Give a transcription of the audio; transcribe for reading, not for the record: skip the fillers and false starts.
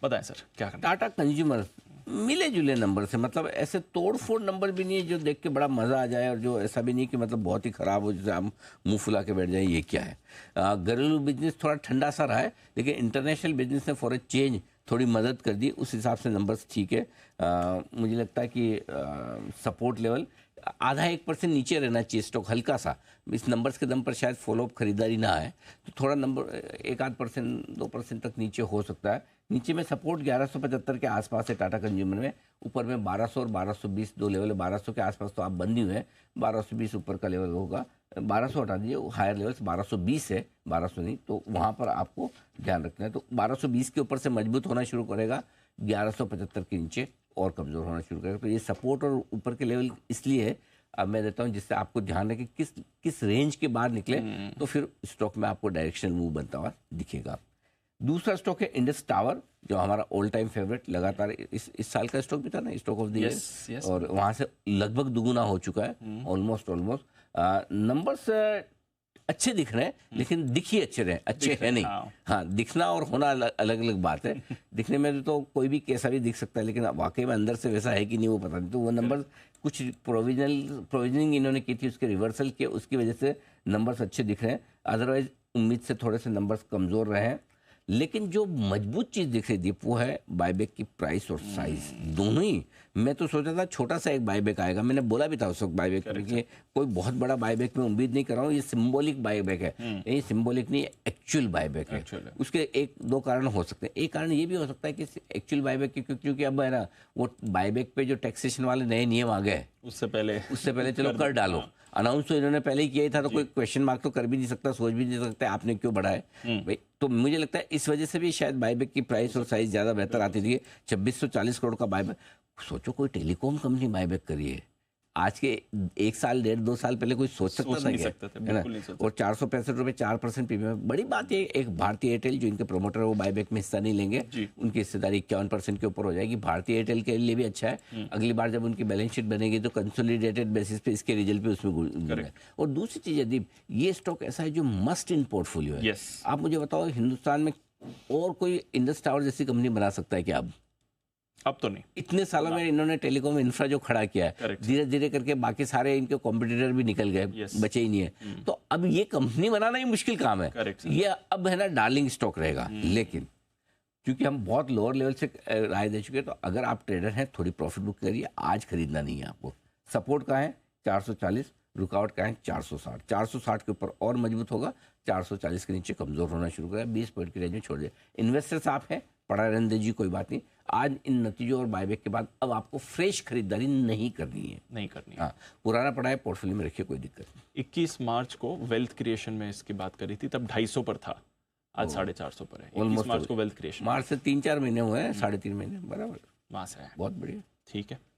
बताएं सर क्या करना। टाटा कंज्यूमर मिले जुले नंबर से, मतलब ऐसे तोड़ फोड़ नंबर भी नहीं है जो देख के बड़ा मजा आ जाए, और जो ऐसा भी नहीं कि मतलब बहुत ही खराब हो जैसे हम मुंह फुला के बैठ जाए ये क्या है। घरेलू बिजनेस थोड़ा ठंडा सा रहा है, लेकिन इंटरनेशनल बिजनेस ने फॉर ए चेंज थोड़ी मदद कर दी, उस हिसाब से नंबर्स ठीक है। मुझे लगता है कि सपोर्ट लेवल आधा 1% नीचे रहना चाहिए स्टॉक, हल्का सा। इस नंबर्स के दम पर शायद फॉलोअप खरीदारी ना आए, तो थोड़ा नंबर 1-8% 2% तक नीचे हो सकता है। नीचे में सपोर्ट 1175 के आसपास है टाटा कंज्यूमर में, ऊपर में 1200 और 1220 दो लेवल है। 1200 के आसपास तो आप बंद ही हुए हैं, 1220 ऊपर का लेवल होगा। 1200 हटा दीजिए, हायर लेवल 1220 है, 1200 नहीं, तो वहाँ पर आपको ध्यान रखना है। तो 1220 के ऊपर से मजबूत होना शुरू करेगा, 1175 के नीचे और कमज़ोर होना शुरू करेगा। तो ये सपोर्ट और ऊपर के लेवल इसलिए है, अब मैं देता हूँ जिससे आपको ध्यान रखें किस रेंज के बाहर निकले तो फिर स्टॉक में आपको डायरेक्शन मूव बनता हुआ दिखेगा। दूसरा स्टॉक है इंडस टावर, जो हमारा ऑल टाइम फेवरेट, लगातार इस साल का स्टॉक भी था ना, स्टॉक ऑफ द ईयर, और वहाँ से लगभग दुगुना हो चुका है, ऑलमोस्ट। नंबर्स अच्छे दिख रहे हैं, लेकिन दिख ही अच्छे रहे, अच्छे हैं नहीं। हाँ, दिखना और होना अलग अलग बात है। दिखने में तो कोई भी कैसा भी दिख सकता है, लेकिन वाकई में अंदर से वैसा है कि नहीं वो पता नहीं। तो वो नंबर कुछ प्रोविजनिंग इन्होंने की थी, उसके रिवर्सल के, उसकी वजह से नंबर्स अच्छे दिख रहे हैं। अदरवाइज उम्मीद से थोड़े से नंबर्स कमज़ोर रहे हैं। लेकिन जो मजबूत चीज़ दिख रही थी वो है बायबैक की प्राइस और साइज दोनों ही। मैं तो सोचा था छोटा सा एक बायबैक आएगा, मैंने बोला भी था उस वक्त बायबैक में, कोई बहुत बड़ा बायबैक में उम्मीद नहीं कर रहा हूँ, ये सिंबॉलिक बायबैक है। ये सिंबॉलिक नहीं, एक्चुअल बायबैक है। उसके एक दो कारण हो सकते हैं। एक कारण ये भी हो सकता है कि एक्चुअल बायबैक की, क्योंकि अब है ना वो बायबैक पे जो टैक्सेशन वाले नए नियम आ गए, उससे पहले चलो कर डालो। अनाउंस तो इन्होंने पहले ही किया ही था, तो कोई क्वेश्चन मार्क तो कर भी नहीं सकता, सोच भी नहीं सकता आपने क्यों बढ़ाया भाई। तो मुझे लगता है इस वजह से भी शायद बायबैक की प्राइस और साइज ज़्यादा बेहतर आती थी। 2640 करोड़ का बायबैक, सोचो कोई टेलीकॉम कंपनी बायबैक करिए, आज के 1 साल 1.5-2 साल पहले कोई सोच सकता था क्या, है ना। और 465 रुपये 4% प्रीमियम, बड़ी बात है। एक भारतीय एयरटेल जो इनके प्रोमोटर है वो बायबैक में हिस्सा नहीं लेंगे, उनकी हिस्सेदारी 51% के ऊपर हो जाएगी। भारतीय एयरटेल के लिए भी अच्छा है, अगली बार जब उनकी बैलेंस शीट बनेगी तो कंसोलिडेटेड बेसिस पे इसके रिजल्ट पे उसमें। और दूसरी चीज़ अदीब, ये स्टॉक ऐसा है जो मस्ट इन पोर्टफोलियो है। आप मुझे बताओ हिंदुस्तान में और कोई इंडस टावर जैसी कंपनी बना सकता है क्या? अब तो नहीं। इतने सालों में इन्होंने टेलीकॉम इंफ्रा जो खड़ा किया है, धीरे धीरे करके बाकी सारे इनके कॉम्पिटिटर भी निकल गए, बचे ही नहीं है। तो अब ये कंपनी बनाना ही मुश्किल काम है। ये अब है ना डार्लिंग स्टॉक रहेगा। लेकिन क्योंकि हम बहुत लोअर लेवल से राय दे चुके हैं, तो अगर आप ट्रेडर हैं थोड़ी प्रॉफिट बुक करिए, आज खरीदना नहीं है आपको। सपोर्ट का है 440, रुकावट का है 460। 460 के ऊपर और मजबूत होगा, 440 के नीचे कमजोर होना शुरू करेगा, 20 पॉइंट की रेंज में छोड़ दिया। इन्वेस्टर्स आप हैं, पड़ा रहने दीजिए, कोई बात नहीं। आज इन नतीजों और बायबैक के बाद अब आपको फ्रेश खरीदारी नहीं करनी है। हाँ, पुराना पड़ा है पोर्टफोलियो में रखिए, कोई दिक्कत नहीं। 21 मार्च को वेल्थ क्रिएशन में इसकी बात करी थी, तब 250 पर था, आज 450 पर है। 21 मार्च को वेल्थ क्रिएशन, मार्च से 3-4 महीने हुए हैं, 3.5 महीने, बराबर, वहाँ से है। बहुत बढ़िया, ठीक है।